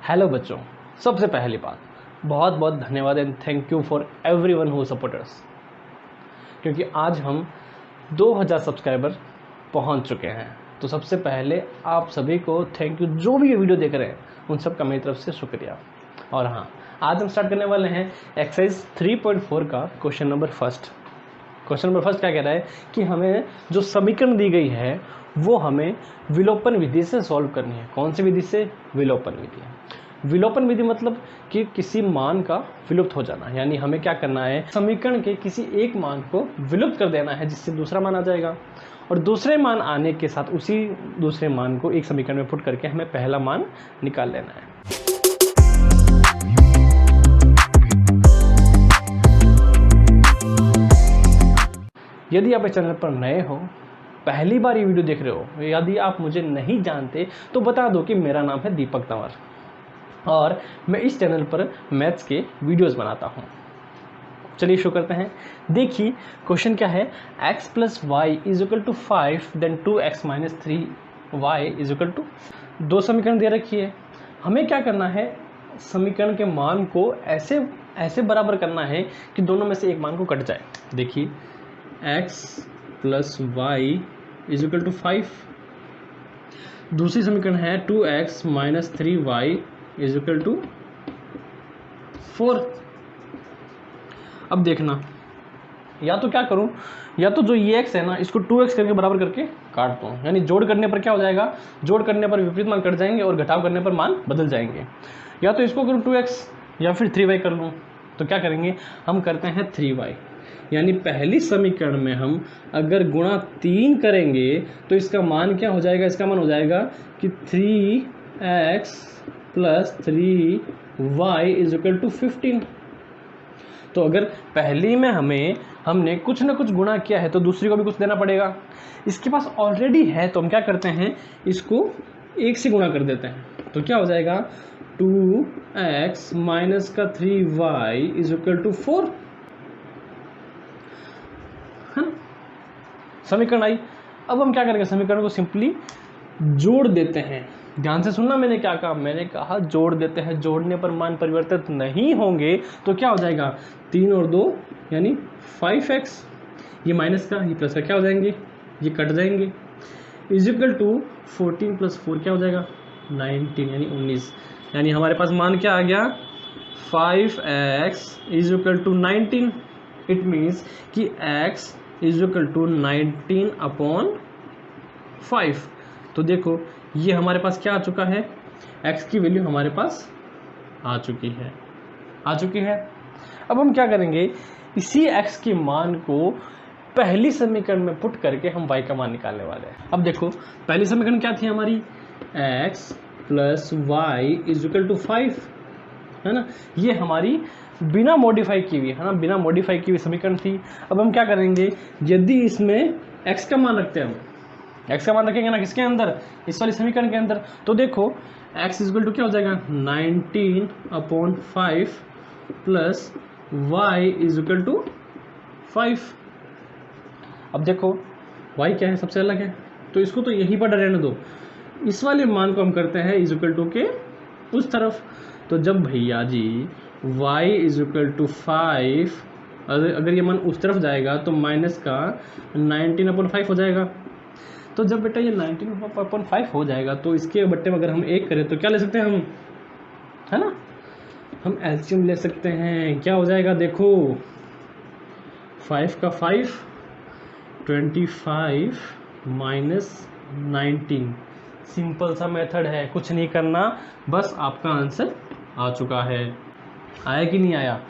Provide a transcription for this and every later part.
Hello बच्चों, सबसे पहली बात बहुत बहुत धन्यवाद and thank you for everyone who support us, क्योंकि आज हम 2000 सब्सक्राइबर पहुंच चुके हैं। तो सबसे पहले आप सभी को थैंक यू, जो भी ये वीडियो देख रहे हैं उन सब का मेरी तरफ से शुक्रिया। और हाँ, आज हम स्टार्ट करने वाले हैं एक्सरसाइज 3.4 का question number first. Question number first क्या कह रहा है कि हमें जो समीकरण दी गई है वो हमें विलोपन विधि से सॉल्व करनी है। कौन सी विधि से? विलोपन विधि। विलोपन विधि मतलब कि किसी मान का विलुप्त हो जाना, यानी हमें क्या करना है, समीकरण के किसी एक मान को विलुप्त कर देना है जिससे दूसरा मान आ जाएगा, और दूसरे मान आने के साथ उसी दूसरे मान को एक समीकरण में पुट करके हमें पहला मान निकाल लेना है। यदि आप इस चैनल पर नए हो, पहली बार ये वीडियो देख रहे हो, यदि आप मुझे नहीं जानते तो बता दो कि मेरा नाम है दीपक तंवर और मैं इस चैनल पर मैथ्स के वीडियोस बनाता हूँ। चलिए शुरू करते हैं। देखिए क्वेश्चन क्या है, x plus y is equal to 5 then 2x minus 3y is equal to. दो समीकरण दे रखी है, हमें क्या करना है, समीकरण के मान को ऐसे बराबर करना है कि दोनों में से एक मान को कट जाए। देखिए x plus y is equal to 5, दूसरी समीकरण है 2x minus 3y is equal to 4। अब देखना, या तो क्या करूं, या तो जो ये x है ना इसको 2x करके बराबर करके काट दूं, यानी जोड़ करने पर क्या हो जाएगा, जोड़ करने पर विपरीत मान कट जाएंगे और घटाव करने पर मान बदल जाएंगे। या तो इसको करूं 2x या फिर 3y कर लूं, तो क्या करेंगे, हम करते हैं 3y, यानी पहली समीकरण में हम अगर गुणा 3 करेंगे तो इसका मान क्या हो जाएगा, इसका मान हो जाएगा कि 3x plus 3y is equal to 15। तो अगर पहली में हमने कुछ ना कुछ गुणा किया है तो दूसरी को भी कुछ देना पड़ेगा। इसके पास ऑलरेडी है तो हम क्या करते हैं, इसको 1 से गुणा कर देते हैं, तो क्या हो जाएगा 2x माइनस का 3y इज इक्वल टू 4। समीकरण आई। अब हम क्या करेंगे, समीकरण को सिंपली जोड़ देते हैं। ध्यान से सुनना, मैंने क्या कहा, मैंने कहा जोड़ देते हैं। जोड़ने पर मान परिवर्तित नहीं होंगे तो क्या हो जाएगा, 3 और 2 यानी 5x, ये माइनस का ये प्लस का क्या हो जाएंगे, ये कट जाएंगे, इज इक्वल टू 14 प्लस 4 क्या हो जाएगा 19 यानी 19। यानी हमारे पास मान क्या आ गया, 5x is equal to 19। It means कि x is equal to 19 upon 5। तो देखो ये हमारे पास क्या आ चुका है, x की वैल्यू हमारे पास आ चुकी है। अब हम क्या करेंगे, इसी x के मान को पहली समीकरण में पुट करके हम y का मान निकालने वाले हैं। अब देखो पहली समीकरण क्या थी हमारी, x plus y is equal to 5, है ना, ये हमारी बिना मॉडिफाई की हुई है ना, बिना मॉडिफाई की हुई समीकरण थी। अब हम क्या करेंगे, यदि इसमें x का मान रखते हैं, हम x का मान रखेंगे ना किसके अंदर, इस वाली समीकरण के अंदर, तो देखो x इज इक्वल टू क्या हो जाएगा 19 upon 5 plus y is equal to 5। अब देखो y क्या है, सबसे अलग है, तो इसको तो यहीं पर रहने दो। इस वाले मान को हम करते हैं इज इक्वल टू के उस तरफ। तो जब भैया जी y इज इक्वल टू 5, अगर ये मान उस तरफ जाएगा तो माइनस का 19 अपॉन 5 हो जाएगा। तो जब बेटा ये 19 अपॉन 5 हो जाएगा तो इसके बट्टे में अगर हम 1 करें तो क्या ले सकते हैं हम, है ना, हम एलसीएम ले सकते हैं। क्या हो जाएगा, देखो 5 का 5 25 माइनस 19। सिंपल सा मेथड है, कुछ नहीं करना, बस आपका आंसर आ चुका है। आया कि नहीं आया,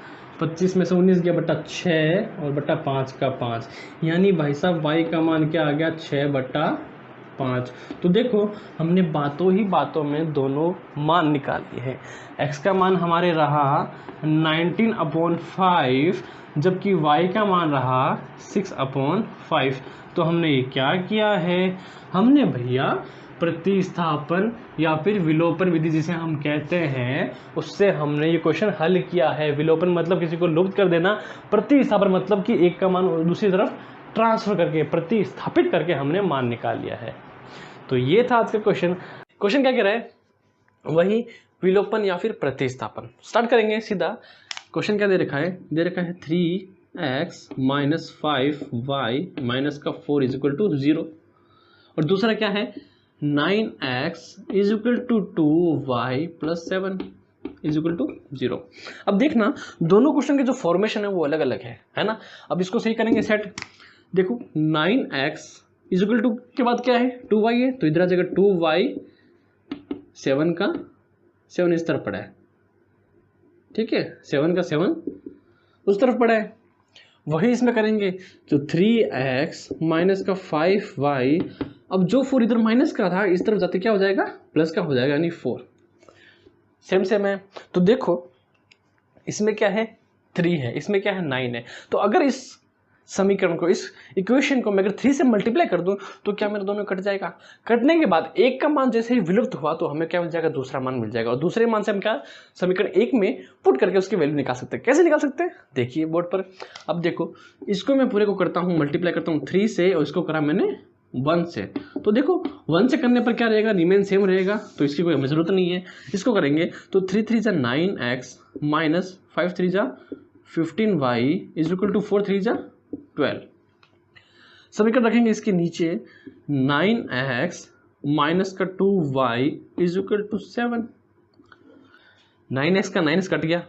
25 में से 19 गया बट्टा 6 और बट्टा 5 का 5, यानी भाई साहब y का मान क्या आ गया 6 बट्टा 5। तो देखो हमने बातों ही बातों में दोनों मान निकाल लिए हैं। x का मान हमारे रहा 19 अपॉन 5, जबकि y का मान रहा 6 अपॉन 5। तो हमने ये क्या किया है, हमने भैया प्रतिस्थापन या फिर विलोपन विधि जिसे हम कहते हैं, उससे हमने ये क्वेश्चन हल किया है। विलोपन मतलब किसी को लुप्त कर देना, प्रतिस्थापन मतलब कि एक का मान दूसरी तरफ ट्रांसफर करके, प्रतिस्थापित करके हमने मान निकाल लिया है। तो ये था आज का क्वेश्चन। क्वेश्चन क्या कह रहा है, वही विलोपन या फिर प्रतिस्थापन। स्टार्ट करेंगे सीधा। क्वेश्चन क्या दे रखा है? दे रखा है 3x माइनस 5y माइनस का 4 इज इक्वल टू 0, और दूसरा क्या है 9x is equal to 2y plus 7 is equal to 0। अब देखना दोनों क्वेश्चन के जो फॉर्मेशन है वो अलग अलग है ना। अब इसको सही करेंगे सेट। देखो 9x इज इक्वल टू के बाद क्या है 2y है, तो इधर आ जाएगा 2y, 7 का 7 इस तरफ पड़ा है, ठीक है, 7 का 7 उस तरफ पड़ा है। वही इसमें करेंगे तो 3x माइनस का 5y, अब जो 4 इधर माइनस का था इस तरफ जाते क्या हो जाएगा प्लस का हो जाएगा, यानी 4 सेम है। तो देखो इसमें क्या है 3 है, इसमें क्या है 9 है। तो अगर इस समीकरण को, इस इक्वेशन को मैं अगर 3 से मल्टीप्लाई कर दूं तो क्या मेरे दोनों कट जाएगा। कटने के बाद एक का मान जैसे ही विलुप्त हुआ तो हमें क्या मिल जाएगा, दूसरा मान मिल जाएगा, और दूसरे मान से हम क्या समीकरण 1 में पुट करके उसकी वैल्यू निकाल सकते हैं। कैसे निकाल सकते हैं देखिए बोर्ड पर। अब देखो इसको मैं पूरे को करता हूँ, मल्टीप्लाई करता हूँ 3 से, और इसको करा मैंने 1 से। तो देखो 1 से करने पर क्या रहेगा, रिमेन सेम रहेगा, तो इसकी कोई हमें जरूरत नहीं है। इसको करेंगे तो 3 3 जा 9x माइनस 5 3 जा 15y इज इक्वल टू 4 3 जा 12। समीकरण रखेंगे इसके नीचे 9x माइनस का 2y is equal to 7। 9x का 9x कट गया,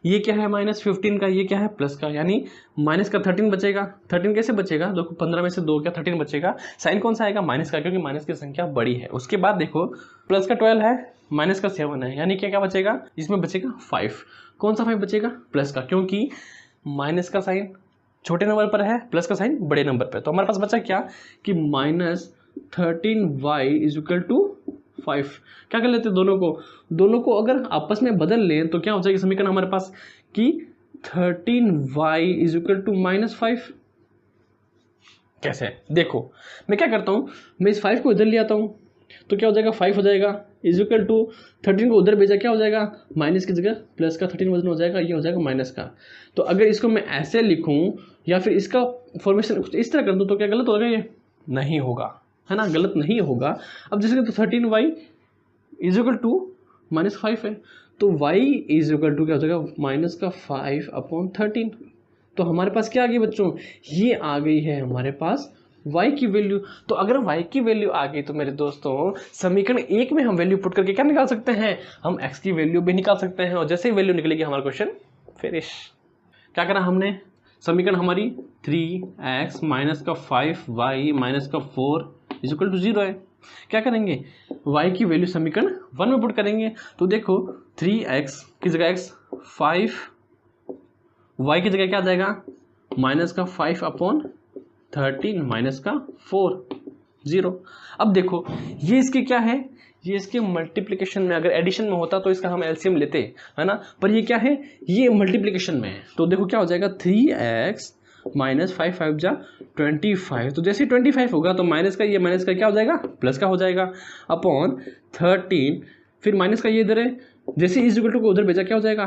ये क्या है माइनस 15 का, ये क्या है प्लस का, यानी माइनस का 13 बचेगा। 13 कैसे बचेगा, देखो 15 में से 2 क्या 13 बचेगा। साइन कौन सा आएगा माइनस का, क्योंकि माइनस की संख्या बड़ी है। उसके बाद देखो प्लस का 12 है, माइनस का 7 है, यानी क्या क्या बचेगा, इसमें बचेगा 5। कौन सा 5 बचेगा, प्लस का, क्योंकि माइनस का साइन छोटे नंबर पर है, प्लस का साइन बड़े नंबर पर। तो हमारे पास बचा क्या कि minus 13y is equal to 5। क्या कर लेते हैं, दोनों को अगर आपस में बदल लें तो क्या हो जाएगी समीकरण हमारे पास कि 13y is equal to minus 5। कैसे, देखो मैं क्या करता हूं, मैं इस 5 को इधर ले आता हूं तो क्या हो जाएगा 5 हो जाएगा, इज इक्वल टू 13 को उधर भेजा क्या हो जाएगा, माइनस की जगह प्लस का 13 वजन हो जाएगा, ये हो जाएगा माइनस का। तो अगर इसको मैं ऐसे लिखूं या फिर इसका फॉर्मेशन कुछ इस तरह कर दूं तो क्या गलत होगा, ये नहीं होगा, है ना, गलत नहीं होगा। अब जैसे तो 13y is equal to minus 5 है, तो y इज इक्वल टू क्या हो जाएगा माइनस का 5 अपॉन 13। तो हमारे पास क्या आ गई बच्चों, ये आ गई है हमारे पास y की वैल्यू। तो अगर y की वैल्यू आ गई तो मेरे दोस्तों समीकरण 1 में हम वैल्यू पुट करके क्या निकाल सकते हैं, हम x की वैल्यू भी निकाल सकते हैं। और जैसे ही वैल्यू निकलेगी हमारा क्वेश्चन फिनिश। क्या करा हमने, समीकरण हमारी 3x माइनस का 5y माइनस का 4 इज इक्वल टू 0 है। क्या करेंगे, y की वैल्यू समीकरण 1 में पुट करेंगे। तो देखो 3x की जगह x, 5y की जगह क्या आ जाएगा माइनस का 5 अपॉन 13 माइनस का 4 0। अब देखो ये इसके क्या है, ये इसके मल्टीप्लिकेशन में, अगर एडिशन में होता तो इसका हम एलसीएम लेते, है ना, पर ये क्या है, ये मल्टीप्लिकेशन में है। तो देखो क्या हो जाएगा 3x माइनस 5 5 जा 25। तो जैसे 25 होगा तो माइनस का ये माइनस का क्या हो जाएगा, प्लस का हो जाएगा, अपॉन 13, फिर माइनस का ये इधर है, जैसे इज इक्वल टू को उधर भेजा क्या हो जाएगा,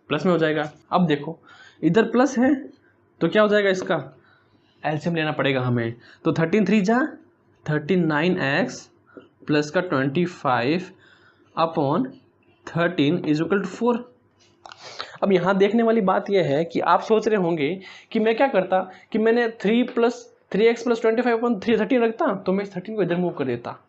प्लस में हो जाएगा। अब देखो इधर प्लस है तो क्या हो जाएगा, इसका एलसीएम लेना पड़ेगा हमें। तो 13 3 जा 39x प्लस का 25 अपॉन 13 इज इक्वल टू 4। अब यहाँ देखने वाली बात यह है कि आप सोच रहे होंगे कि मैं क्या करता कि मैंने 3x प्लस 25 अपॉन 13 रखता, तो मैं इस 13 को इधर मूव कर देता।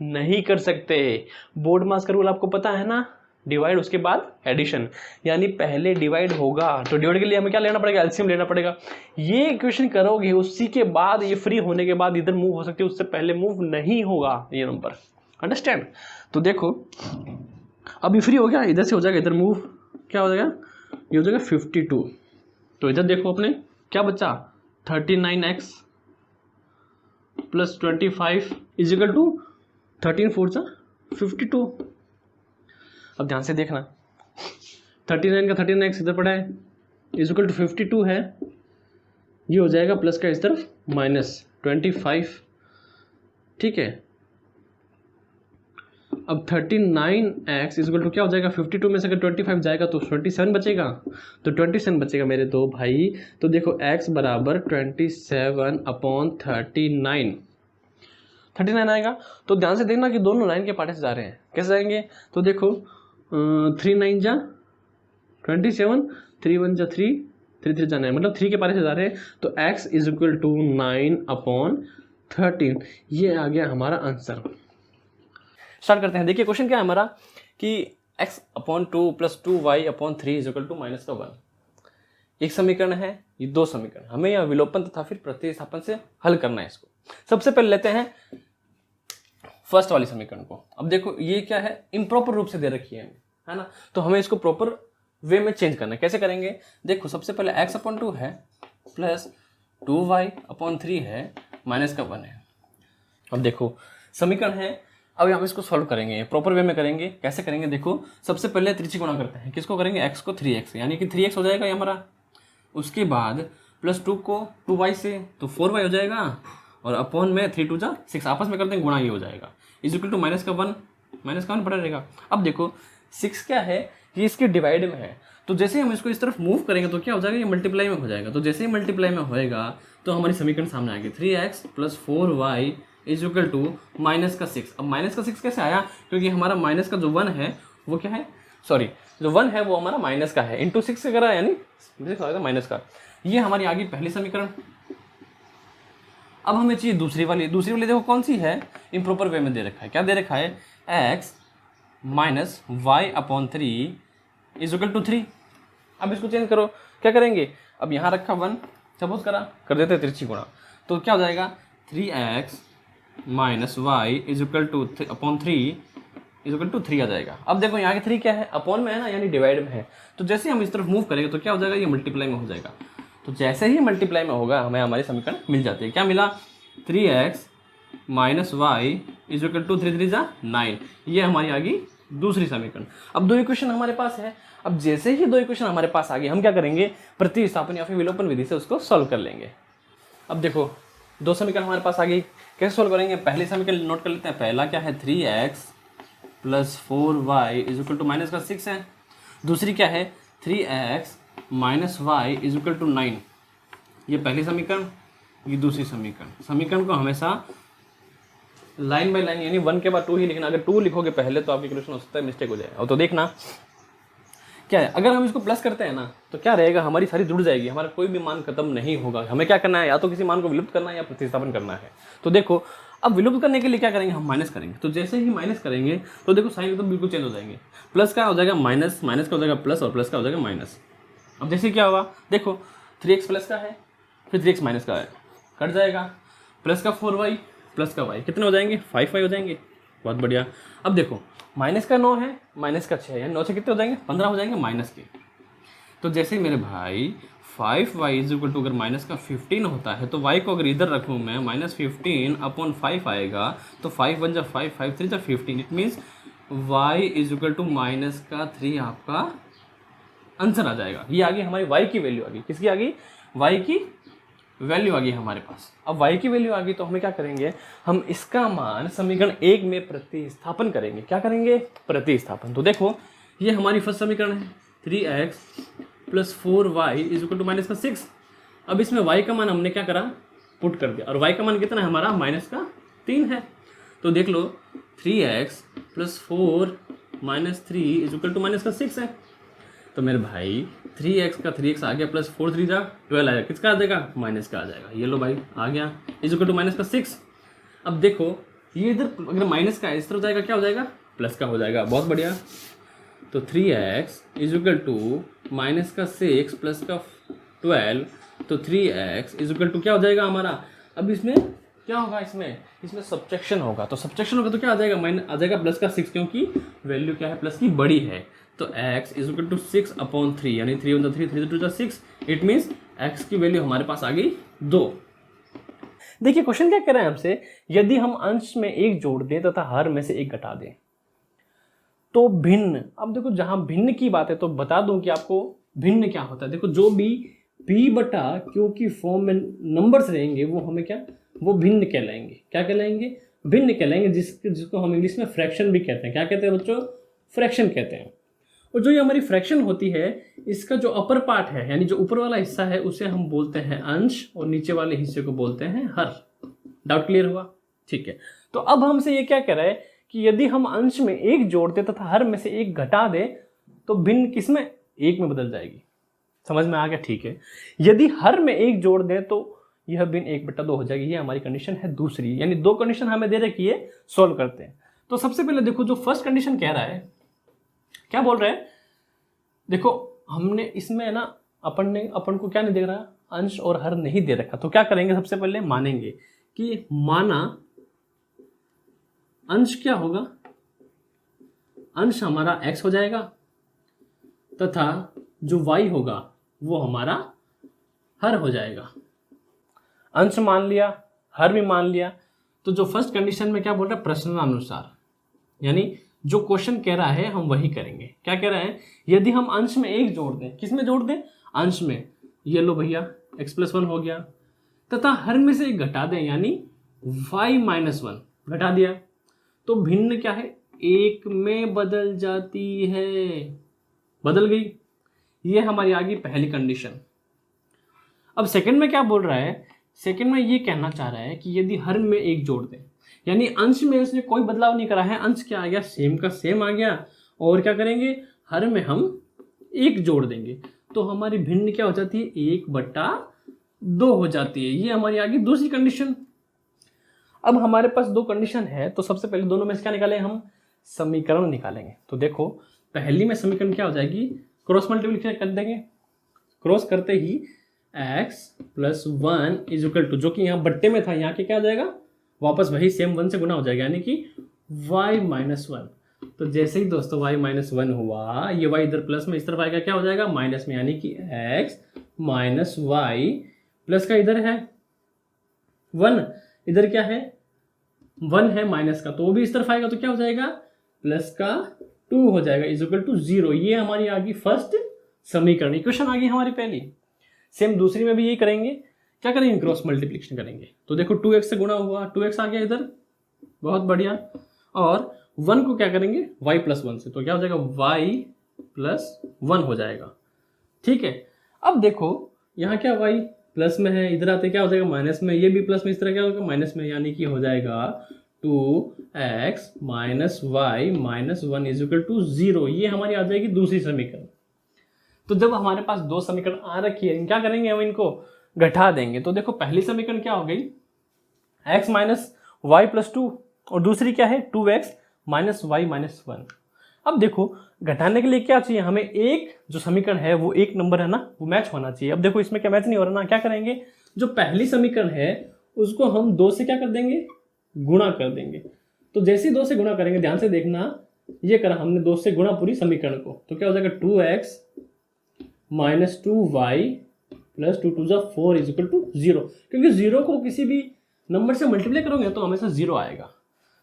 नहीं कर सकते, बोर्ड मास का रूल आपको पता है ना, डिवाइड उसके बाद एडिशन, यानी पहले डिवाइड होगा तो डिवाइड के लिए हमें क्या लेना पड़ेगा, एलसीएम लेना पड़ेगा। ये इक्वेशन करोगे उसी के बाद ये फ्री होने के बाद इधर मूव हो सकती है, उससे पहले मूव नहीं होगा ये नंबर, अंडरस्टैंड। तो देखो अभी फ्री हो गया, इधर से हो जाएगा इधर मूव, क्या हो जाएगा, ये हो जाएगा 52। तो इधर देखो अपने क्या बचा 39x plus 25 is equal to 13 4 जा 52। अब ध्यान से देखना 39 का 39x इधर पड़ा है इज इक्वल टू 52 है, ये हो जाएगा प्लस का इस तरफ माइनस 25, ठीक है। अब 39x इज इक्वल टू क्या हो जाएगा, 52 में से अगर 25 जाएगा तो 27 बचेगा, तो 27 बचेगा मेरे दो भाई। तो देखो x बराबर 27 अपॉन 39। 39 आएगा। तो ध्यान से देखना कि दोनों लाइन के पार्ट से जा रहे हैं, कैसे जाएंगे? तो देखो 3 9 जा 27, 3 1 जा 3, 3 3 जा 9, मतलब 3 के पारे से जा रहे हैं। तो x इज इक्वल टू 9/13, ये आ गया हमारा आंसर। स्टार्ट करते हैं। देखिए क्वेश्चन क्या है हमारा कि x/2 + 2y/3 is equal to -1। एक समीकरण है, ये दो समीकरण, हमें यह विलोपन तथा फिर प्रतिस्थापन से हल करना है इसको। सबसे पहले लेते हैं फर्स्ट वाली समीकरण को। अब देखो ये क्या है, इम्प्रॉपर रूप से दे रखी है ना, तो हमें इसको प्रॉपर वे में चेंज करना है। कैसे करेंगे? देखो सबसे पहले x/2 है प्लस 2y/3 है -1 है। अब देखो समीकरण है, अब हम इसको सॉल्व करेंगे, प्रॉपर वे में करेंगे। कैसे करेंगे? देखो सबसे पहले त्रिची गुणा करते हैं। किसको करेंगे? x को 3x, यानी कि 3x हो जाएगा ये हमारा। उसके बाद प्लस 2 को 2y से तो 4y हो जाएगा, और अपॉन में 3 2 जा 6, आपस में करते हैं गुणा, ये हो जाएगा इज इक्वल टू -1 पड़ा रहेगा। अब देखो 6 क्या है, ये इसके डिवाइड में है, तो जैसे हम इसको इस तरफ मूव करेंगे तो क्या हो जाएगा, ये मल्टीप्लाई में हो जाएगा। तो जैसे ही मल्टीप्लाई में होएगा तो हमारी समीकरण सामने आएगी 3x + 4y is equal to -6। अब -6 कैसे आया? क्योंकि हमारा माइनस का जो 1 है वो क्या है, सॉरी जो 1 है वो हमारा माइनस का है, इंटू 6 करा यानी माइनस का। ये हमारी आ गई पहली समीकरण। अब हमें चाहिए दूसरी वाली देखो कौन सी है, इम्प्रॉपर वे में दे रखा है। क्या दे रखा है? x - y/3 is equal to 3। अब इसको चेंज करो, क्या करेंगे? अब यहाँ रखा 1, सपोज कर देते तिरछी गुणा, तो क्या हो जाएगा 3x - y is equal to 3 आ जाएगा। अब देखो यहाँ के 3 क्या है, अपॉन में है ना, यानी डिवाइड में है। तो जैसे हम इस तरफ मूव करेंगे तो क्या हो जाएगा, ये मल्टीप्लाई में हो जाएगा। तो जैसे ही मल्टीप्लाई में होगा हमें हमारी समीकरण मिल जाती है। क्या मिला? 3x - y is equal to 3 3 जा 9, ये हमारी आ गई दूसरी समीकरण। अब दो इक्वेशन हमारे पास है। अब जैसे ही दो इक्वेशन हमारे पास आ गई, हम क्या करेंगे, प्रतिस्थापन या फिर विलोपन विधि से उसको सॉल्व कर लेंगे। अब देखो दो समीकरण हमारे पास आ गई, कैसे सॉल्व करेंगे? पहली समीकरण नोट कर लेते हैं। पहला क्या है, 3x + 4y is equal to -6 है। दूसरी क्या है, 3x - y is equal to 9। ये पहली समीकरण, ये दूसरी समीकरण। समीकरण को हमेशा लाइन बाय लाइन, यानी 1 के बाद 2 ही लिखना। अगर 2 लिखोगे पहले तो आपकी क्वेश्चन हो सकता है मिस्टेक हो जाए। और तो देखना क्या है, अगर हम इसको प्लस करते हैं ना तो क्या रहेगा, हमारी सारी जुड़ जाएगी, हमारा कोई भी मान खत्म नहीं होगा। हमें क्या करना है, या तो किसी मान को विलुप्त करना है या प्रतिस्थापन करना है। तो देखो अब विलुप्त करने के लिए क्या करेंगे, हम माइनस करेंगे। तो जैसे ही माइनस करेंगे तो देखो साइन एकदम बिल्कुल चेंज हो जाएंगे। प्लस का हो जाएगा माइनस, माइनस का हो जाएगा प्लस, और प्लस का हो जाएगा माइनस। अब जैसे क्या होगा, देखो 3x प्लस का है, फिर 3x माइनस का है, कट जाएगा। प्लस का 4y प्लस का y कितने हो जाएंगे, 5y हो जाएंगे। बहुत बढ़िया। अब देखो माइनस का 9 है, माइनस का 6 है, 9 से कितने हो जाएंगे, 15 हो जाएंगे माइनस के। तो जैसे मेरे भाई 5y इज इक्वल टू अगर माइनस का 15 होता है तो y को अगर इधर रखूँ मैं, -15/5 आएगा। तो 5 1 जा 5, 5 3 जा 15। It means y is equal to -3 आपका आंसर आ जाएगा। ये आ गई हमारी y की वैल्यू आ गई। किसकी आ गई, y की वैल्यू आ गई हमारे पास। अब y की वैल्यू आ गई तो हमें क्या करेंगे, हम इसका मान समीकरण 1 में प्रतिस्थापन करेंगे। क्या करेंगे, प्रतिस्थापन। तो देखो ये हमारी फर्स्ट समीकरण है, 3x + 4y is equal to -6। अब इसमें y का मान हमने क्या करा, पुट कर दिया, और y का मान कितना है हमारा, -3 है। तो देख लो 3x + 4 - 3 इज इक्वल टू -6 है। तो मेरे भाई 3x का 3x आ गया, प्लस 4 3 जा 12 आएगा, किसका आ जाएगा, माइनस का आ जाएगा। ये लो भाई आ गया, इज इक्वल टू -6। अब देखो ये इधर अगर माइनस का है, इस तरफ जाएगा, क्या हो जाएगा, प्लस का हो जाएगा। बहुत बढ़िया। तो 3x is equal to -6 plus का 12, तो 3x इज इक्वल टू क्या हो जाएगा हमारा, अब इसमें क्या होगा, इसमें सब्ट्रैक्शन होगा। तो सब्ट्रैक्शन होगा तो क्या आ जाएगा, आ जाएगा प्लस का 6, क्योंकि वैल्यू क्या है, प्लस की बड़ी है। तो x इज इक्वल टू 6/3, यानी 3 1 3 3 2 6। इट मीन्स x की वैल्यू हमारे पास आ गई 2। देखिए क्वेश्चन क्या कह रहे हैं हमसे, यदि हम अंश में 1 जोड़ दें तथा हर में से 1 घटा दें तो भिन्न। अब देखो जहां भिन्न की बात है तो बता दूं कि आपको भिन्न क्या होता है। देखो जो भी p/q की फॉर्म में नंबर्स रहेंगे वो हमें क्या, वो भिन्न कहलाएंगे। क्या कहलाएंगे, भिन्न कहलाएंगे, जिसको हम इंग्लिश में फ्रैक्शन भी कहते हैं। क्या कहते हैं बच्चों, फ्रैक्शन कहते हैं। और जो ये हमारी फ्रैक्शन होती है, इसका जो अपर पार्ट है, यानी जो ऊपर वाला हिस्सा है, उसे हम बोलते हैं अंश, और नीचे वाले हिस्से को बोलते हैं हर। डाउट क्लियर हुआ, ठीक है। तो अब हमसे ये क्या कह रहा है कि यदि हम अंश में 1 जोड़ दें तथा हर में से 1 घटा दें तो भिन्न किसमें 1 में बदल जाएगी। समझ में आ गया? ठीक है। यदि हर में 1 जोड़ दें तो यह भिन्न 1/2 हो जाएगी। ये हमारी कंडीशन है दूसरी, यानी 2 कंडीशन हमें दे रखी है, सोल्व करते हैं। तो सबसे पहले देखो जो फर्स्ट कंडीशन कह रहा है, क्या बोल रहा है, देखो हमने इसमें ना अपन को क्या नहीं दे रहा, अंश और हर नहीं दे रखा। तो क्या करेंगे, सबसे पहले मानेंगे कि माना अंश क्या होगा, अंश हमारा x हो जाएगा तथा जो y होगा वो हमारा हर हो जाएगा। अंश मान लिया, हर भी मान लिया। तो जो फर्स्ट कंडीशन में क्या बोल रहा है, प्रश्नानुसार, यानी जो क्वेश्चन कह रहा है हम वही करेंगे। क्या कह रहा है, यदि हम अंश में 1 जोड़ दें, किस में जोड़ दें, अंश में, ये लो भैया x+1 हो गया, तथा हर में से 1 घटा दें, यानी y-1 घटा दिया, तो भिन्न क्या है, 1 में बदल जाती है, बदल गई। ये हमारी आ गई पहली कंडीशन। अब सेकंड में क्या बोल रहा है, सेकंड में ये कहना चाह रहा है कि यदि हर में 1 जोड़ दें, यानी अंश में उसने कोई बदलाव नहीं करा है, अंश क्या आ गया, सेम का सेम आ गया, और क्या करेंगे, हर में हम 1 जोड़ देंगे, तो हमारी भिन्न क्या हो जाती है, 1/2 हो जाती है। ये हमारी आ गई दूसरी कंडीशन। अब हमारे पास 2 कंडीशन है, तो सबसे पहले दोनों में से क्या निकालें, हम समीकरण निकालेंगे। तो देखो पहली में समीकरण क्या हो जाएगी, क्रॉस मल्टीप्लिकेशन कर देंगे, क्रॉस करते ही x+1 = जो कि यहाँ बट्टे में था, यहाँ के क्या हो जाएगा, वापस वही सेम 1 से गुना हो जाएगा, यानी कि y-1। तो जैसे ही दोस्तों y-1 हुआ, ये y इधर प्लस में, इस तरफ आएगा क्या हो जाएगा, माइनस में, यानी कि x - y प्लस का इधर है 1, इधर क्या है 1 है माइनस का, तो वो भी इस तरफ आएगा, तो क्या हो जाएगा, प्लस का 2 हो जाएगा =0। ये हमारी आ गई फर्स्ट समीकरण, इक्वेशन आ गई हमारी पहली। सेम दूसरी में भी यही करेंगे, क्या करेंगे, क्रॉस मल्टीप्लिकेशन करेंगे। तो देखो 2x से गुणा हुआ, 2x आ गया इधर, बहुत बढ़िया, और 1 को क्या करेंगे, y+1 से, तो क्या हो जाएगा, y+1 हो जाएगा। ठीक है। अब देखो यहाँ क्या y प्लस में है, इधर आते क्या हो जाएगा, माइनस में, ये भी प्लस में, इस तरह क्या होगा, माइनस में, यानी कि हो जाएगा 2x - y-1 = 0। ये हमारी आ जाएगी दूसरी समीकरण। तो जब हमारे पास 2 समीकरण आ रखी है, क्या करेंगे, हम इनको घटा देंगे। तो देखो पहली समीकरण क्या हो गई, x - y+2, और दूसरी क्या है, 2x - y-1। अब देखो घटाने के लिए क्या चाहिए हमें, एक जो समीकरण है वो एक नंबर है ना, वो मैच होना चाहिए। अब देखो इसमें क्या मैच नहीं हो रहा ना, क्या करेंगे, जो पहली समीकरण है उसको हम 2 से क्या कर देंगे, गुणा कर देंगे। तो जैसे ही 2 से गुणा करेंगे, ध्यान से देखना, ये करा हमने 2 से गुणा पूरी समीकरण को, तो क्या हो जाएगा, 2x - 2y + 2 × 4 = 0, क्योंकि 0 को किसी भी नंबर से मल्टीप्लाई करोगे तो हमेशा 0 आएगा।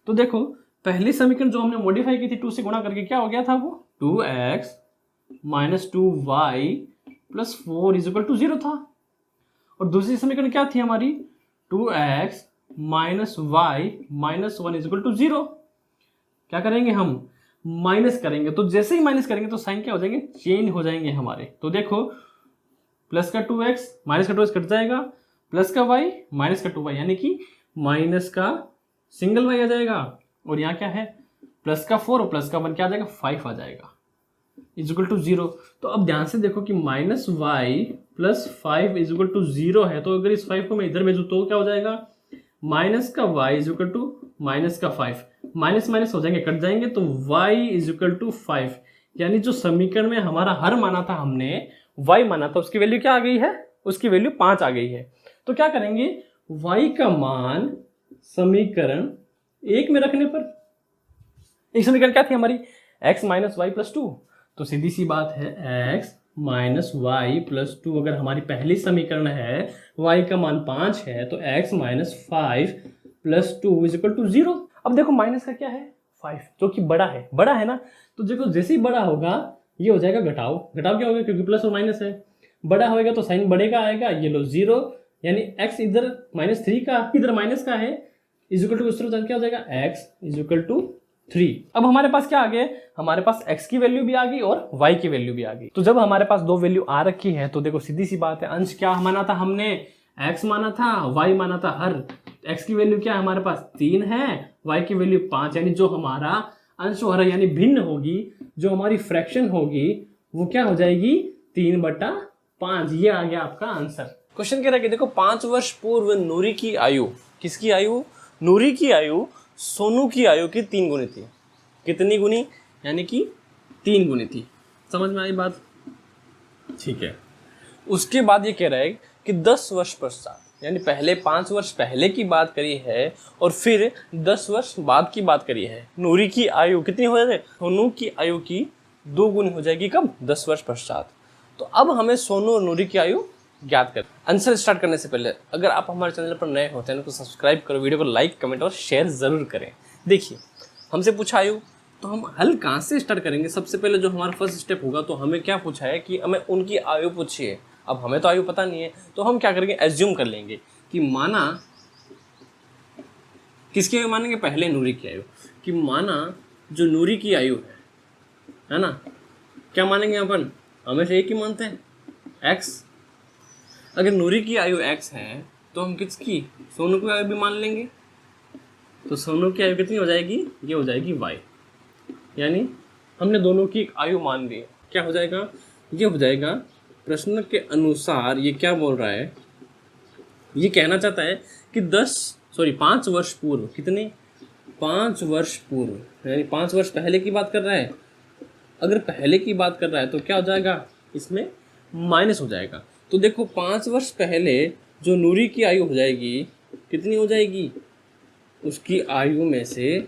तो देखो पहली समीकरण जो हमने मॉडिफाई की थी 2 से गुणा करके, क्या हो गया था, वो 2x - 2y + 4 = 0 था। और दूसरी समीकरण क्या थी हमारी, 2x - y-1 = 0। क्या करेंगे, हम माइनस करेंगे, तो जैसे ही माइनस करेंगे तो साइन क्या हो जाएंगे, चेंज हो जाएंगे हमारे। तो देखो प्लस का 2x माइनस का 2x कट जाएगा, प्लस का y माइनस का 2y, यानी कि माइनस का सिंगल y आ जाएगा, और यहाँ क्या है, प्लस का 4 और प्लस का 1 क्या आ जाएगा, 5 आ जाएगा = 0। तो अब ध्यान से देखो कि -y + 5 = 0 है, तो अगर इस 5 को मैं इधर भेजूँ तो क्या हो जाएगा, माइनस का y = माइनस का 5, माइनस माइनस हो जाएंगे, कट जाएंगे, तो y = 5, यानी जो समीकरण में हमारा हर माना था हमने, y माना था, उसकी वैल्यू क्या आ गई है, उसकी वैल्यू 5 आ गई है। तो क्या करेंगे, y का मान समीकरण 1 में रखने पर, एक समीकरण क्या थी हमारी, x - y+2, तो सीधी सी बात है x - y+2, अगर हमारी पहली समीकरण है y का मान 5 है, तो x - 5 + 2 = 0। अब देखो माइनस का क्या है, 5, जो कि बड़ा है ना, तो देखो जैसे ही बड़ा होगा ये हो जाएगा घटाओ, घटाओ क्या होगा, क्योंकि प्लस और माइनस है, बड़ा होएगा तो साइन बढ़ेगा आएगा, ये लो 0, यानी x इधर -3 का, इधर माइनस का है, = उस तरफ क्या हो जाएगा, x = 3। अब हमारे पास क्या आ गया, हमारे पास x की वैल्यू भी आ गई और y की वैल्यू भी आ गई। तो जब हमारे पास 2 वैल्यू आ रखी है, तो देखो सीधी सी बात है, अंश क्या माना था हमने, x माना था, y माना था हर, तो x की वैल्यू क्या है हमारे पास 3 है, y की वैल्यू 5, यानी जो हमारा अंश हो रहा है यानी भिन्न होगी, जो हमारी फ्रैक्शन होगी वो क्या हो जाएगी 3/5। ये आ गया आपका आंसर। क्वेश्चन कह रहा है कि देखो 5 वर्ष पूर्व नूरी की आयु, किसकी आयु, नूरी की आयु सोनू की आयु की 3 गुनी थी। कितनी गुनी, यानी कि 3 गुनी थी। समझ में आई बात? ठीक है। उसके बाद ये कह रहा है कि 10 वर्ष पश्चात, यानी पहले 5 वर्ष पहले की बात करी है और फिर 10 वर्ष बाद की बात करी है। नूरी की आयु कितनी हो जाए, सोनू की आयु की 2 गुनी हो जाएगी। कब, 10 वर्ष पश्चात। तो अब हमें सोनू और नूरी की आयु ज्ञात कर। आंसर स्टार्ट करने से पहले अगर आप हमारे चैनल पर नए हो, चैनल को सब्सक्राइब करो, वीडियो को लाइक, कमेंट और शेयर जरूर करें। देखिए हमसे पूछा आयु, तो हम हल कहाँ से स्टार्ट करेंगे। सबसे पहले जो हमारा फर्स्ट स्टेप होगा, तो हमें क्या पूछा है कि हमें उनकी आयु पूछी है। अब हमें तो आयु पता नहीं है, तो हम क्या करेंगे, एज्यूम कर लेंगे कि माना, किसकी आयु मानेंगे, पहले नूरी की आयु, कि माना जो नूरी की आयु है ना, क्या मानेंगे अपन, हमेशा एक ही मानते हैं, x। अगर नूरी की आयु x है तो हम किसकी, सोनू की आयु भी मान लेंगे। तो सोनू की आयु कितनी हो जाएगी, ये हो जाएगी y, यानी हमने दोनों की आयु मान ली। क्या हो जाएगा, ये हो जाएगा प्रश्न के अनुसार। ये क्या बोल रहा है, ये कहना चाहता है कि 5 वर्ष पूर्व, कितने, 5 वर्ष पूर्व, यानी 5 वर्ष पहले की बात कर रहा है। अगर पहले की बात कर रहा है तो क्या हो जाएगा, इसमें माइनस हो जाएगा। तो देखो 5 वर्ष पहले जो नूरी की आयु हो जाएगी, कितनी हो जाएगी, उसकी आयु में से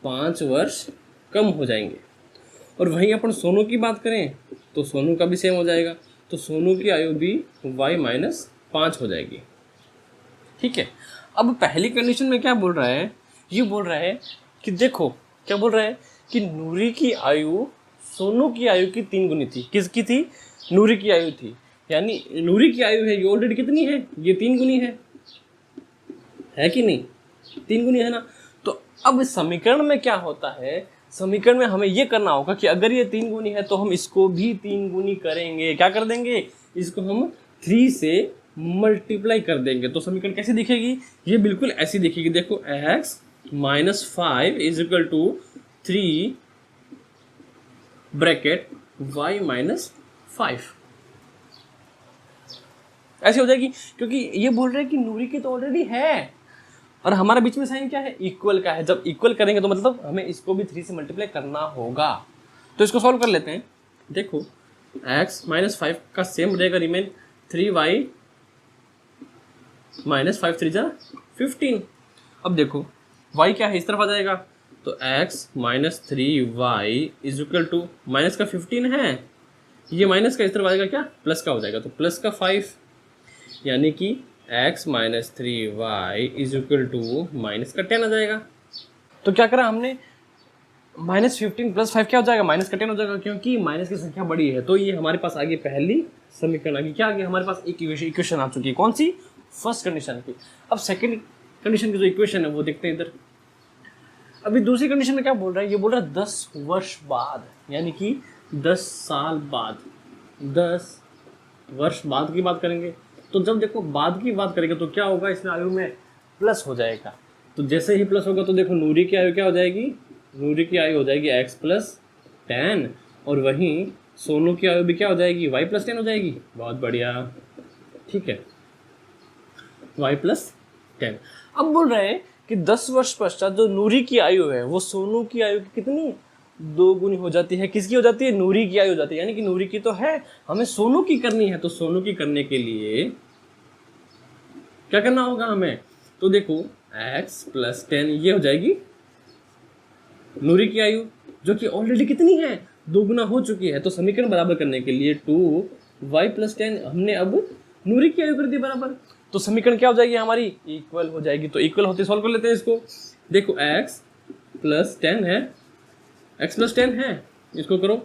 5 वर्ष कम हो जाएंगे। और वहीं अपन सोनू की बात करें तो सोनू का भी सेम हो जाएगा। तो सोनू की आयु भी y-5 हो जाएगी। ठीक है। अब पहली कंडीशन में क्या बोल रहा है, ये बोल रहा है कि देखो क्या बोल रहा है कि नूरी की आयु सोनू की आयु की 3 गुनी थी। किसकी थी, नूरी की आयु थी। यानी नूरी की आयु है ये ऑलरेडी कितनी है, ये 3 गुनी है कि नहीं, 3 गुनी है ना। तो अब इस समीकरण में क्या होता है, समीकरण में हमें ये करना होगा कि अगर ये 3 गुनी है तो हम इसको भी 3 गुनी करेंगे। क्या कर देंगे, इसको हम 3 से मल्टीप्लाई कर देंगे। तो समीकरण कैसे दिखेगी, ये बिल्कुल ऐसी दिखेगी। देखो x - 5 = 3 ब्रैकेट y-5 ऐसे हो जाएगी, क्योंकि ये बोल रहे हैं कि नूरी की तो ऑलरेडी है और हमारे बीच में साइन क्या है, इक्वल का है। जब इक्वल करेंगे तो मतलब हमें इसको भी 3 से मल्टीप्लाई करना होगा। तो इसको सॉल्व कर लेते हैं। देखो x - 5 का सेम रहेगा, रिमेन 3y - 5 3 जा 15। अब देखो y क्या है, इस तरफ आ जाएगा। तो x - 3y = माइनस का 15 है, ये माइनस का इस तरफ आ जाएगा, क्या प्लस का हो जाएगा। तो प्लस का 5, यानी कि x - 3y = माइनस का 10 आ जाएगा। तो क्या करा हमने, -15 + 5 क्या हो जाएगा, माइनस का 10 हो जाएगा, क्योंकि माइनस की संख्या बड़ी है। तो ये हमारे पास आ गई पहली समीकरण, आ गई क्या, आ गई हमारे पास एक इक्वेशन आ चुकी है। कौन सी, फर्स्ट कंडीशन की। अब सेकंड कंडीशन की जो इक्वेशन है वो देखते हैं इधर। अभी दूसरी कंडीशन में क्या बोल रहा है, ये बोल रहा है 10 वर्ष बाद, यानी कि 10 साल बाद, 10 वर्ष बाद की बात करेंगे। तो जब देखो बाद की बात करेंगे तो क्या होगा, इसमें आयु में प्लस हो जाएगा। तो जैसे ही प्लस होगा तो देखो नूरी की आयु क्या हो जाएगी, नूरी की आयु हो जाएगी x + 10, और वहीं सोनू की आयु भी क्या हो जाएगी, y + 10 हो जाएगी। बहुत बढ़िया, ठीक है, y + 10। अब बोल रहे हैं कि 10 वर्ष पश्चात जो नूरी की आयु है वो सोनू की आयु की कितनी, 2 गुनी हो जाती है। किसकी हो जाती है, नूरी की आयु हो जाती है। यानी कि नूरी की तो है, हमें सोनू की करनी है। तो सोनू की करने के लिए क्या करना होगा हमें, तो देखो x + 10 ये हो जाएगी नूरी की आयु, जो कि ऑलरेडी कितनी है, 2 गुना हो चुकी है। तो समीकरण बराबर करने के लिए 2y + 10 हमने अब नूरी की आयु कर दी बराबर। तो समीकरण क्या हो जाएगी हमारी, इक्वल हो जाएगी। तो इक्वल होते सॉल्व कर लेते हैं इसको। देखो x + 10 है, x + 10 है, इसको करो,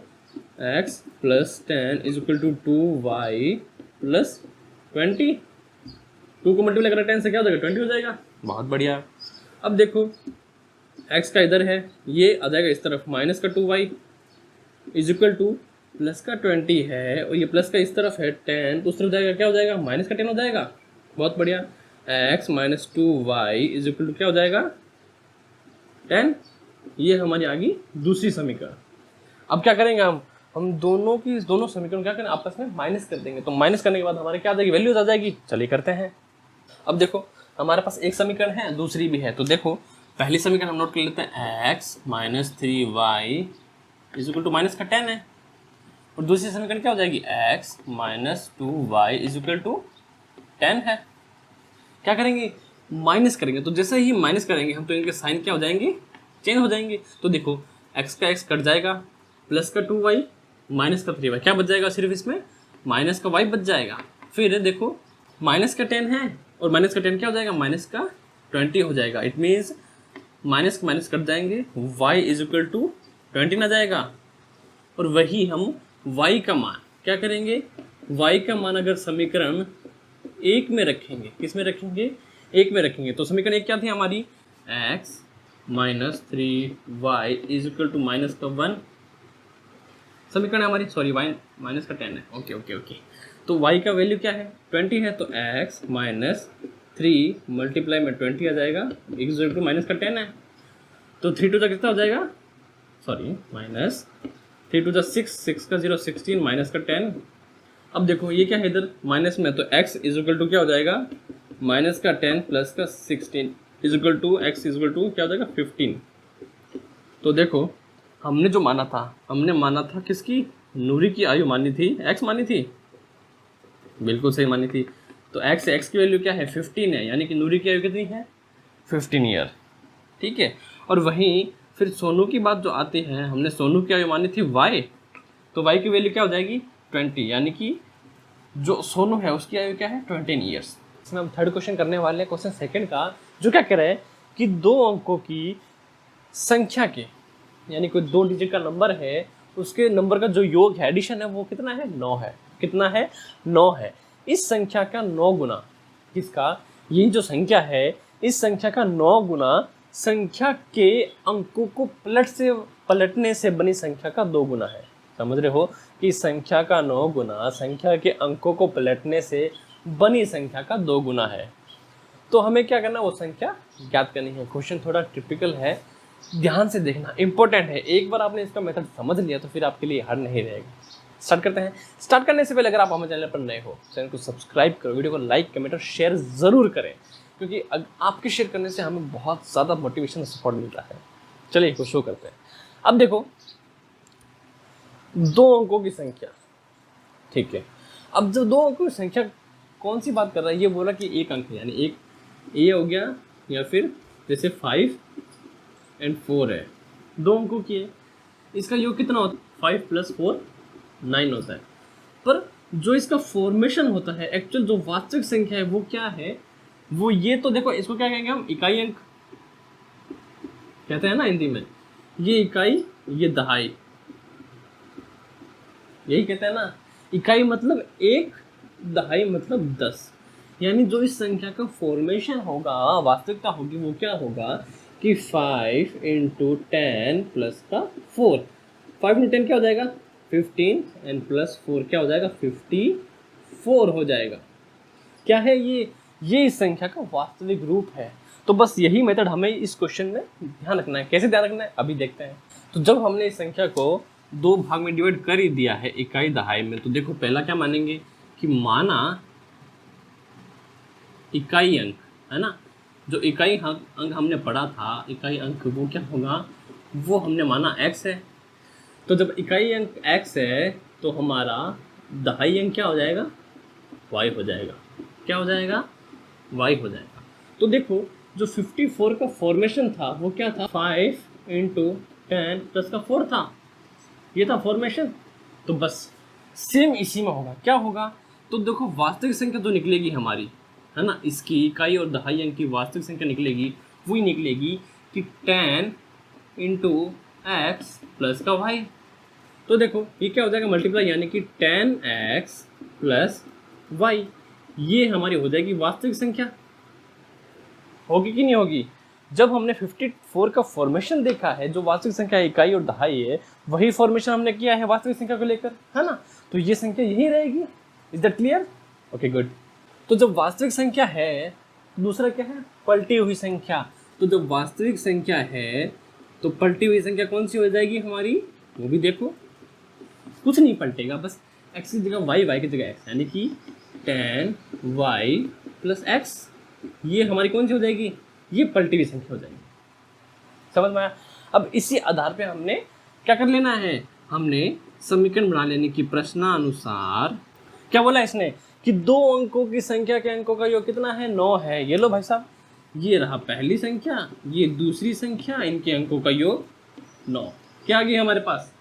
x + 10 = 2y + 20। 2 को मल्टीप्लाई करें 10 से क्या हो जाएगा, 20 हो जाएगा। बहुत बढ़िया। अब देखो x का इधर है, ये आ जाएगा इस तरफ, माइनस का 2y = प्लस का 20 है, और ये प्लस का इस तरफ है 10, तो उस तरफ जाएगा क्या हो जाएगा, -10 हो जाएगा। बहुत बढ़िया। x minus 2y is equal to क्या हो जाएगा 10। ये हमारी आ गई दूसरी समीकरण। अब क्या करेंगे हम दोनों समीकरण क्या करें आपस में माइनस कर देंगे। तो माइनस करने के बाद हमारे क्या आ जाएगी वैल्यूज आ जाएगी। चलिए करते हैं। अब देखो हमारे पास एक समीकरण है दूसरी भी है। तो देखो पहली समीकरण हम नोट कर लेते हैं x minus 3y is equal to minus का 10 है। और दूसरी समीकरण क्या हो जाएगी x minus 2y is equal to 10 है। क्या करेंगे माइनस करेंगे। तो जैसे ही माइनस करेंगे हम तो इनके साइन क्या हो जाएंगे चेंज हो जाएंगे। तो देखो x का x कट जाएगा प्लस का 2y माइनस का 3y क्या बच जाएगा सिर्फ इसमें माइनस का y बच जाएगा। फिर देखो माइनस का 10 है और माइनस का 10 क्या हो जाएगा माइनस का 20 हो जाएगा। It means minus minus cut जाएंगे y इज इक्वल टू 20 आ जाएगा। और वही हम y का मान क्या करेंगे y का मान अगर समीकरण एक में रखेंगे किस में रखेंगे एक में रखेंगे। तो समीकरण एक क्या थी हमारी x minus 3y is equal to minus का 1 समीकरण हमारी सॉरी y माइनस का 10 है। Okay okay okay. तो y का वैल्यू क्या है 20 है। तो x माइनस 3 मल्टीप्लाई में 20 आ जाएगा इक्वल टू माइनस का 10 है। तो 3 टू जा कितना हो जाएगा सॉरी माइनस 3 टू जा 6 का 0 16 माइनस का 10। अब देखो ये क्या है इधर माइनस में। तो x इज इक्वल टू क्या हो जाएगा माइनस का 10 प्लस का 16 is equal to x is equal to क्या हो जाएगा 15। तो देखो हमने जो माना था हमने माना था किसकी नूरी की आयु मानी थी x मानी थी बिल्कुल सही मानी थी। तो x की वैल्यू क्या है 15 है यानी कि नूरी की आयु कितनी है 15 ईयर। ठीक है। और वहीं फिर सोनू की बात जो आती है हमने सोनू की आयु मानी थी y। तो y की वैल्यू क्या हो जाएगी 20 यानी कि जो सोनू है उसकी आयु क्या है 20 ईयर्स। इसमें हम थर्ड क्वेश्चन करने वाले हैं क्वेश्चन सेकंड का जो क्या कह रहा है कि दो अंकों की संख्या के यानी कोई 2 डिजिट का नंबर है उसके नंबर का जो योग है एडिशन है वो कितना है 9 है। कितना है 9 है। इस संख्या का 9 गुना किसका ये जो संख्या है इस संख्या का 9 गुना संख्या के अंकों को पलटने से बनी संख्या का 2 गुना है। समझ रहे हो कि संख्या का 9 गुना संख्या के अंकों को पलटने से बनी संख्या का 2 गुना है। तो हमें क्या करना वो संख्या ज्ञात करनी है। क्वेश्चन थोड़ा टिपिकल है ध्यान से देखना इंपॉर्टेंट है। एक बार आपने इसका मेथड समझ लिया तो फिर आपके लिए हार्ड नहीं रहेगा। स्टार्ट करते हैं। स्टार्ट करने से पहले अगर आप हमारे चैनल पर नए हो चैनल को सब्सक्राइब करो वीडियो को लाइक कमेंट और शेयर ज़रूर करें क्योंकि आपके शेयर करने से हमें बहुत ज़्यादा मोटिवेशन सपोर्ट मिलता है। चलिए इसको शो करते हैं। अब देखो 2 अंकों की संख्या ठीक है। अब जो 2 अंकों की संख्या कौन सी बात कर रहा है ये बोला कि एक अंक है यानी एक ए हो गया या फिर जैसे 5 और 4 है 2 अंकों की है। इसका योग कितना होता है 5 + 4 9 होता है। पर जो इसका फॉर्मेशन होता है एक्चुअल जो वास्तविक संख्या है वो क्या है वो ये तो देखो इसको क्या कहेंगे हम इकाई अंक कहते हैं ना हिंदी में। ये इकाई ये दहाई यही कहते हैं ना। इकाई मतलब 1 दहाई मतलब 10 यानी जो इस संख्या का फॉर्मेशन होगा वास्तविकता होगी वो क्या होगा कि 5 × 10 प्लस का 4 5 × 10 क्या हो जाएगा 15 और प्लस 4 क्या हो जाएगा 54 हो जाएगा। क्या है ये इस संख्या का वास्तविक रूप है। तो बस यही मेथड हमें इस क्वेश्चन में ध्यान रखना है। कैसे ध्यान रखना है अभी देखते हैं। तो जब हमने इस संख्या को 2 भाग में डिवाइड कर ही दिया है इकाई दहाई में तो देखो पहला क्या मानेंगे कि माना इकाई अंक है ना जो इकाई अंक हमने पढ़ा था इकाई अंक वो क्या होगा वो हमने माना x है। तो जब इकाई अंक x है तो हमारा दहाई अंक क्या हो जाएगा y हो जाएगा। क्या हो जाएगा y हो जाएगा। तो देखो जो 54 का फॉर्मेशन था वो क्या था 5 × 10 प्लस का 4 था ये था फॉर्मेशन। तो बस सेम इसी में होगा क्या होगा। तो देखो वास्तविक संख्या जो निकलेगी हमारी है ना इसकी इकाई और दहाई अंक की वास्तविक संख्या निकलेगी वही निकलेगी कि 10 × x प्लस का y। तो देखो ये क्या हो जाएगा मल्टीप्लाई यानी कि 10x प्लस y ये हमारी हो जाएगी वास्तविक संख्या। होगी कि नहीं होगी। जब हमने 54 का फॉर्मेशन देखा है जो वास्तविक संख्या इकाई और दहाई है वही फॉर्मेशन हमने किया है वास्तविक संख्या को लेकर है ना। तो ये संख्या यही रहेगी। Is that clear okay good. तो जब वास्तविक संख्या है दूसरा क्या है, पलटी हुई संख्या। तो जब वास्तविक संख्या है तो पलटी हुई संख्या कौन सी हो जाएगी हमारी, वो भी देखो, कुछ नहीं पलटेगा, बस x की जगह y, y की जगह x, यानी कि tan y प्लस x, ये हमारी कौन सी हो जाएगी, ये पलटी हुई संख्या हो जाएगी। समझ में आया। अब इसी आधार पे हमने क्या कर लेना है, हमने समीकरण बना लेने की प्रश्नानुसार। क्या बोला इसने कि दो अंकों की संख्या के अंकों का योग कितना है, 9 है। ये लो भाई साहब, ये रहा पहली संख्या, ये दूसरी संख्या, इनके अंकों का योग 9। क्या आ गई हमारे पास,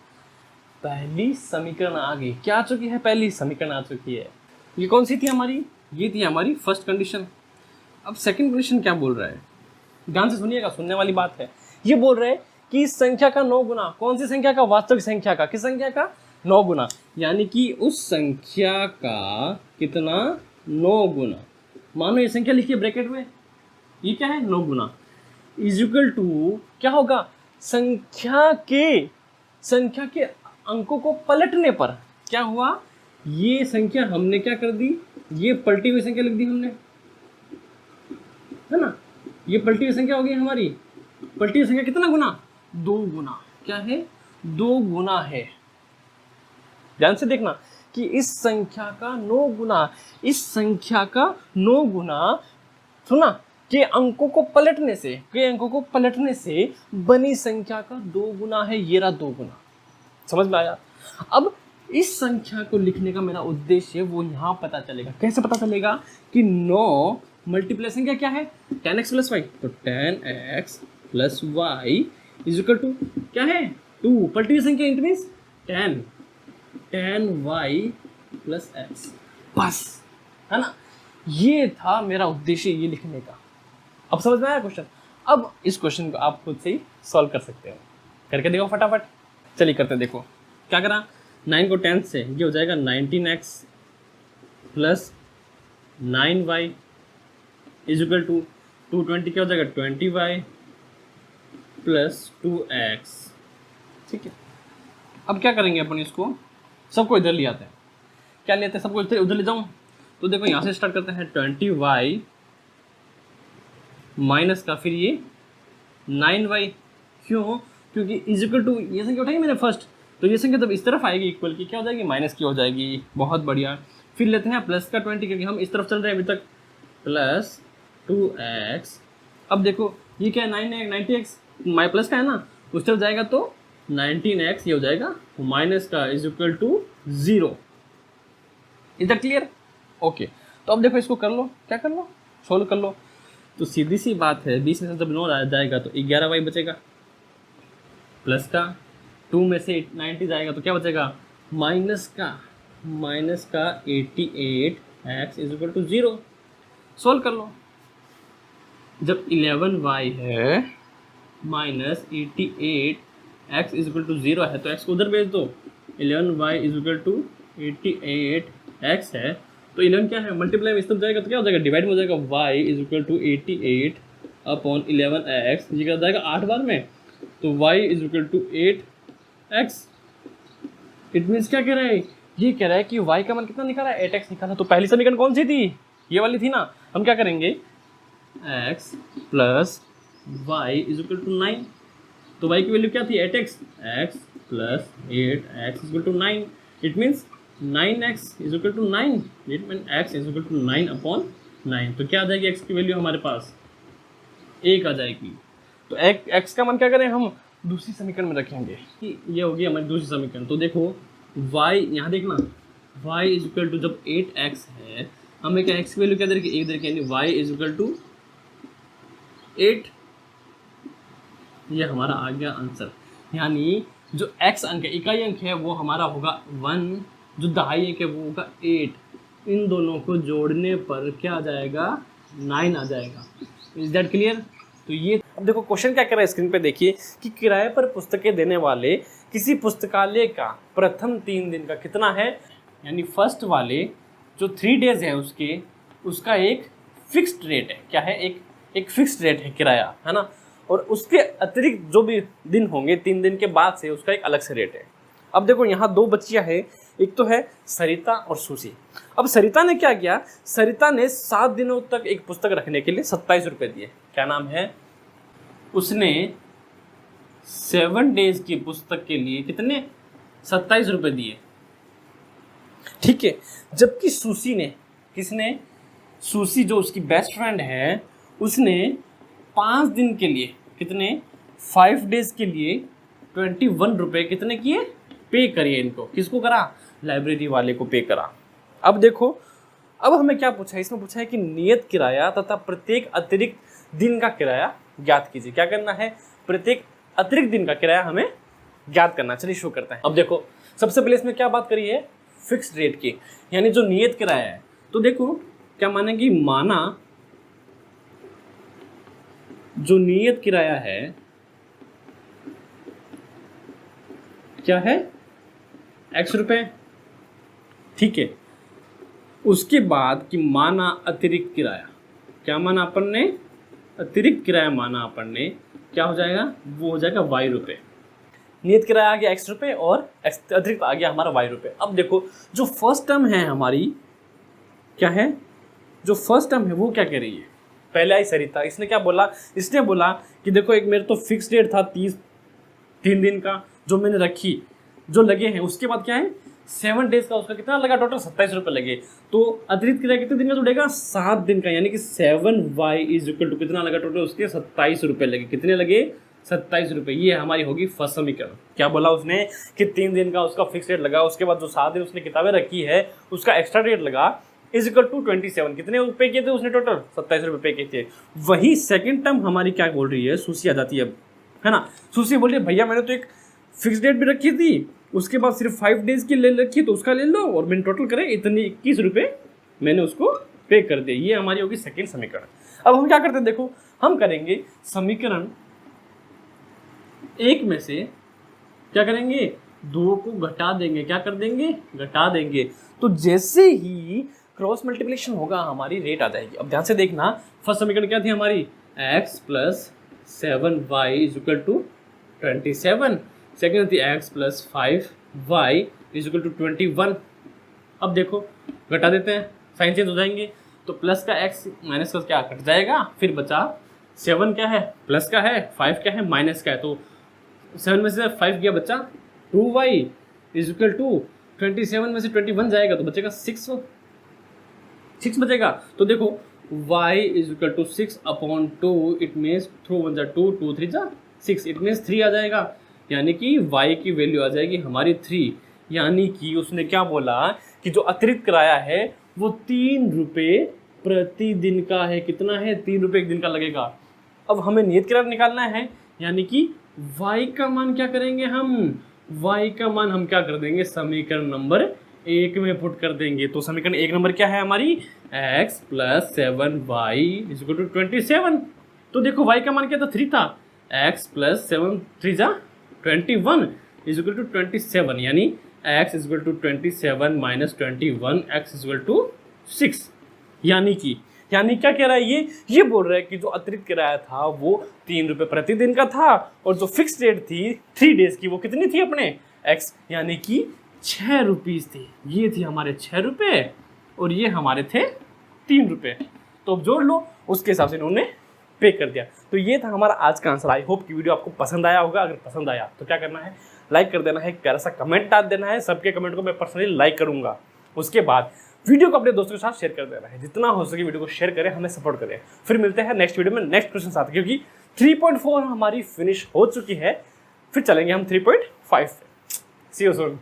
पहली समीकरण आ गई। क्या आ चुकी है, पहली समीकरण आ चुकी है। ये कौन सी थी हमारी, ये थी हमारी फर्स्ट कंडीशन। अब सेकंड कंडीशन क्या बोल रहा है, ध्यान से सुनिएगा, सुनने वाली बात है। ये बोल रहे हैं कि इस संख्या का 9 गुना, कौन सी संख्या का, वास्तविक संख्या का, किस संख्या का, 9 गुना, यानी कि उस संख्या का कितना, 9 गुना। मानो ये संख्या लिखिए ब्रैकेट में, ये क्या है, 9 गुना, इज इक्वल टू क्या होगा, संख्या के अंकों को पलटने पर क्या हुआ, ये संख्या हमने क्या कर दी, ये पलटी हुई संख्या लिख दी हमने, है ना, ये पलटी हुई संख्या हो गई हमारी। पलटी हुई संख्या कितना गुना, 2 गुना। क्या है, 2 गुना है। ध्यान से देखना कि इस संख्या का 9 गुना, इस संख्या का 9 गुना, सुना, के अंकों को पलटने से बनी संख्या का 2 गुना है। ये रहा 2 गुना। समझ में आया। अब इस संख्या को लिखने का मेरा उद्देश्य वो यहाँ पता चलेगा। कैसे पता चलेगा कि 9 मल्टीप्लाई संख्या क्या है, 10x प्लस वाई, तो 10x plus y is equal to क्या है, 2। पलटी संख्या it means 10y plus x, बस, है ना। ये था मेरा उद्देश्य ये लिखने का। अब समझ में आया क्वेश्चन। अब इस क्वेश्चन को आप खुद से ही सॉल्व कर सकते हो, करके देखो फटाफट। चलिए करते हैं, देखो क्या करा, 9 को 10 से, ये हो जाएगा 19x plus 9y is equal to 220, क्या हो जाएगा 20y प्लस 2x। ठीक है, अब क्या करेंगे अपन, इसको सबको इधर ले आते हैं। क्या लेते हैं, सबको इधर उधर ले जाऊँ, तो देखो यहाँ से स्टार्ट करते हैं, 20y माइनस का फिर ये 9y, क्यों, क्योंकि इज इक्वल टू ये संख्या उठाई मैंने फर्स्ट, तो ये संख्या जब इस तरफ आएगी इक्वल की क्या हो जाएगी, माइनस की हो जाएगी। बहुत बढ़िया। फिर लेते हैं प्लस का 20, क्योंकि हम इस तरफ चल रहे हैं अभी तक, प्लस 2x। अब देखो ये क्या है, 90x, माई प्लस का है ना, उस तरफ जाएगा तो 19x, ये हो जाएगा माइनस का is equal to 0। Is that clear, okay. तो अब देखो इसको कर लो, क्या कर लो, सोल्व कर लो। तो सीधी सी बात है, 20 में से जब 9 जाएगा तो 11y बचेगा, प्लस का 2 में से 90 जाएगा तो क्या बचेगा, माइनस का 88x is equal to 0। Solve कर लो। जब 11y है minus 88x is equal to 0 है, तो x को उधर भेज दो। 11y is equal to 88x है, तो 11 क्या है, मल्टीप्लाई में इस तरफ जाएगा तो क्या हो जाएगा, डिवाइड में हो जाएगा, y is equal to 88 upon 11x, ये क्या हो जाएगा 8 बार में, तो y is equal to 8x। It means क्या कह रहा है, ये कह रहा है कि y का मान कितना निकाला है, 8x निकाला। तो पहली समीकरण कौन सी थी, ये वाली थी ना। हम क्या करेंगे, x plus y is equal to 9, तो y की वैल्यू क्या थी, 8x, x plus 8x is equal to 9। It means 9x is equal to 9, it mean x is equal to 9 upon 9। तो क्या आ जाएगी x की वैल्यू हमारे पास, 1 आ जाएगी। तो x का मान क्या करें, हम दूसरी समीकरण में रखेंगे कि ये होगी हमारी दूसरी समीकरण। तो देखो y, यहाँ देखना, y इज इक्वल टू जब 8x है, हमें क्या x की वैल्यू क्या दे रखी, 1 दे रखी, यानी y इज इक्वल टू 8। ये हमारा आ गया आंसर। यानी जो x अंक है, इकाई अंक है, वो हमारा होगा 1, जो दहाई अंक है वो होगा 8। इन दोनों को जोड़ने पर क्या आ जाएगा, 9 आ जाएगा। Is that clear. तो ये अब देखो क्वेश्चन क्या कर रहा है, स्क्रीन पे देखिए कि किराए पर पुस्तकें देने वाले किसी पुस्तकालय का प्रथम 3 दिन का कितना है, यानी फर्स्ट वाले जो 3 डेज है उसका एक फिक्स्ड रेट है। क्या है, एक फिक्स्ड रेट है किराया, है ना। और उसके अतिरिक्त जो भी दिन होंगे 3 दिन के बाद से उसका एक अलग से रेट है। अब देखो यहाँ दो बच्चियाँ हैं, एक तो है सरिता और सुशी। अब सरिता ने क्या किया, सरिता ने 7 दिनों तक एक पुस्तक रखने के लिए 27 रुपये दिए। क्या नाम है, उसने 7 डेज की पुस्तक के लिए कितने, 27 रुपये दिए। ठीक है, जबकि सुशी ने, किसने, सुशी जो उसकी बेस्ट फ्रेंड है, उसने 5 दिन के लिए कितने, 5 डेज के लिए 21 रुपये कितने किए, पे करिए इनको। किसको करा, लाइब्रेरी वाले को पे करा। अब देखो, अब हमें क्या पूछा है, इसमें पूछा है कि नियत किराया तथा प्रत्येक अतिरिक्त दिन का किराया ज्ञात कीजिए। क्या करना है, प्रत्येक अतिरिक्त दिन का किराया हमें ज्ञात करना। चलिए शुरू करते हैं। अब देखो, सबसे पहले इसमें क्या बात करी है, फिक्स्ड रेट की, यानी जो नियत किराया है। तो देखो क्या मानेगी, माना जो नियत किराया है क्या है, x रुपए। ठीक है, उसके बाद कि माना अतिरिक्त किराया, क्या माना अपन ने, अतिरिक्त किराया माना अपन ने, क्या हो जाएगा, वो हो जाएगा y रुपए। नियत किराया आ गया x रुपए और अतिरिक्त आ गया हमारा y रुपए। अब देखो जो फर्स्ट टर्म है हमारी, क्या है, जो फर्स्ट टर्म है वो क्या कह रही है, पहले आई सरिता, इसने क्या बोला, इसने बोला कि देखो एक मेरे तो फिक्स डेट था 3 दिन का जो मैंने रखी, जो लगे हैं, उसके बाद क्या है 7 डेज का, उसका कितना लगा, टोटल 27 रुपये लगे। तो अतिरिक्त किराया कितने दिन का जुड़ेगा, 7 दिन का, यानी कि 7y इज इक्वल टू कितना लगा टोटल, उसके 27 रुपये लगे। कितने लगे, 27 रुपये। ये हमारी होगी फर्स्ट समीकरण। क्या बोला उसने कि 3 दिन का उसका फिक्स रेट लगा, उसके बाद जो 7 दिन उसने किताबें रखी है उसका एक्स्ट्रा रेट लगा, इज इक्वल टू 27। कितने पे किए थे उसने, टोटल 27 रुपये पे किए थे। वही सेकंड टर्म हमारी क्या बोल रही है, सुशी आ जाती है अब, है ना। सुशी बोल रही है भैया मैंने तो एक फिक्स डेट भी रखी थी, उसके बाद सिर्फ 5 डेज की ले रखी, तो उसका ले लो, और मैंने टोटल करे इतने 21 रुपये मैंने उसको पे कर दिया। ये हमारी होगी सेकंड समीकरण। अब हम क्या करते हैं, देखो हम करेंगे समीकरण 1 में से क्या करेंगे, 2 को घटा देंगे। क्या कर देंगे, घटा देंगे। तो जैसे ही क्रॉस मल्टीप्लिकेशन होगा हमारी रेट आ जाएगी। अब ध्यान से देखना, फर्स्ट समीकरण क्या थी हमारी, x plus 7y is equal to 27, second थी x plus 5y is equal to 21। अब देखो घटा देते हैं, साइन चेंज हो जाएंगे, तो प्लस का x माइनस का क्या कट जाएगा, फिर बचा 7 क्या है, प्लस का है, 5 क्या है, माइनस का है। तो 7 में से 5 गया, बचा 2y इज इक्वल टू 27 में से 21 जाएगा तो बचेगा 6 बचेगा। तो देखो y is equal to 6 upon 2, it means through 1 जा 2, 2 3 जा 6, इट मीन्स 3 आ जाएगा, यानी कि y की वैल्यू आ जाएगी हमारी 3। यानी कि उसने क्या बोला कि जो अतिरिक्त किराया है वो 3 रुपये प्रतिदिन का है। कितना है, 3 रुपये एक दिन का लगेगा। अब हमें नियत किराया निकालना है, यानी कि y का मान क्या करेंगे हम, y का मान हम क्या कर देंगे, समीकरण नंबर 1 में पुट कर देंगे। तो समीकरण 1 नंबर क्या है हमारी, x plus 7y is equal to 27। तो देखो y का मान क्या था, 3 था, x प्लस 7 3 जा 21 इज इक्वल टू 27, यानी x is equal to 27 minus 21, x is equal to 6। यानी क्या कह रहा है ये बोल रहा है कि जो अतिरिक्त किराया था वो 3 रुपये प्रतिदिन का था, और जो फिक्स रेट थी 3 डेज की वो कितनी थी अपने x, यानी कि 6 रुपीज़ थी। ये थी हमारे 6 रुपये और ये हमारे थे 3 रुपये। तो अब जोड़ लो, उसके हिसाब से इन्होंने पे कर दिया। तो ये था हमारा आज का आंसर। आई होप कि वीडियो आपको पसंद आया होगा। अगर पसंद आया तो क्या करना है, लाइक कर देना है, एक प्यारा सा कमेंट डाल देना है। सबके कमेंट को मैं पर्सनली लाइक करूँगा। उसके बाद वीडियो को अपने दोस्तों के साथ शेयर कर देना है। जितना हो सके वीडियो को शेयर करें, हमें सपोर्ट करें। फिर मिलते हैं नेक्स्ट वीडियो में नेक्स्ट क्वेश्चन साथ, क्योंकि 3.4 हमारी फिनिश हो चुकी है, फिर चलेंगे हम 3.5 पे। सी यू सून।